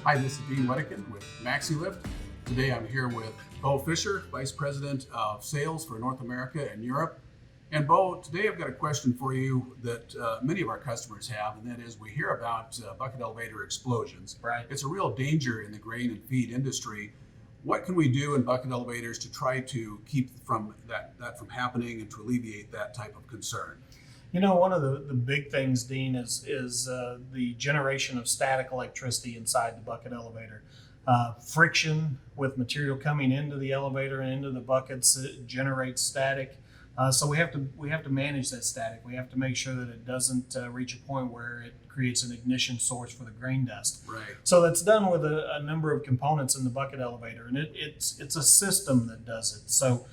Hi, this is Dean Wedekind with MAXI-LIFT. Today I'm here with Bo Fisher, Vice President of Sales for North America and Europe. And Bo, today I've got a question for you that many of our customers have, and that is we hear about bucket elevator explosions. Right. It's a real danger in the grain and feed industry. What can we do in bucket elevators to try to keep that from happening and to alleviate that type of concern? You know, one of the big things, Dean, is the generation of static electricity inside the bucket elevator. Friction with material coming into the elevator and into the buckets generates static. So we have to manage that static. We have to make sure that it doesn't reach a point where it creates an ignition source for the grain dust. Right. So that's done with a number of components in the bucket elevator, and it's a system that does it. So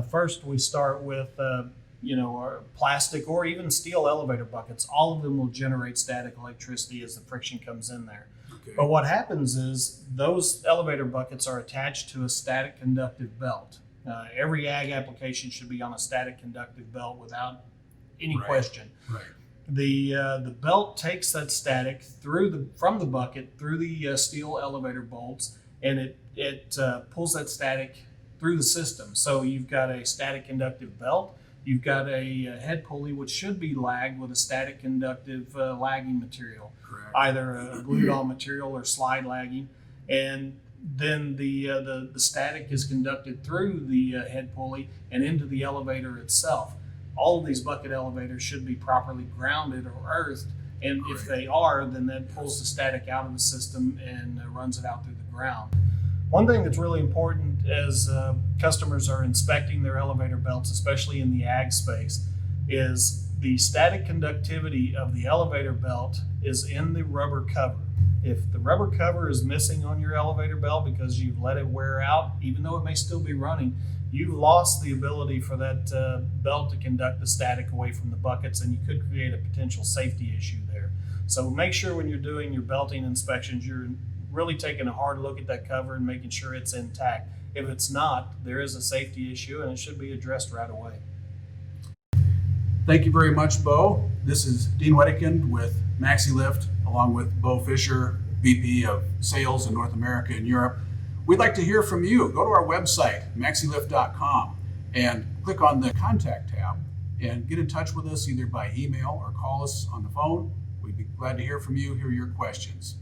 first we start with our plastic or even steel elevator buckets. All of them will generate static electricity as the friction comes in there. Okay. But what happens is those elevator buckets are attached to a static conductive belt. Every ag application should be on a static conductive belt without any question. Right. The belt takes that static from the bucket through the steel elevator bolts, and it pulls that static through the system. So you've got a static conductive belt. You've got a head pulley, which should be lagged with a static conductive lagging material. Correct. Either a glued-on material or slide lagging. And then the static is conducted through the head pulley and into the elevator itself. All of these bucket elevators should be properly grounded or earthed, and if they are, then that pulls the static out of the system and runs it out through the ground. One thing that's really important as customers are inspecting their elevator belts, especially in the ag space, is the static conductivity of the elevator belt is in the rubber cover. If the rubber cover is missing on your elevator belt because you've let it wear out, even though it may still be running, you've lost the ability for that belt to conduct the static away from the buckets, and you could create a potential safety issue there. So make sure when you're doing your belting inspections, you're really taking a hard look at that cover and making sure it's intact. If it's not, there is a safety issue and it should be addressed right away. Thank you very much, Bo. This is Dean Wedekind with MAXI-LIFT, along with Bo Fisher, VP of Sales in North America and Europe. We'd like to hear from you. Go to our website, maxilift.com, and click on the Contact tab and get in touch with us either by email or call us on the phone. We'd be glad to hear from you, hear your questions.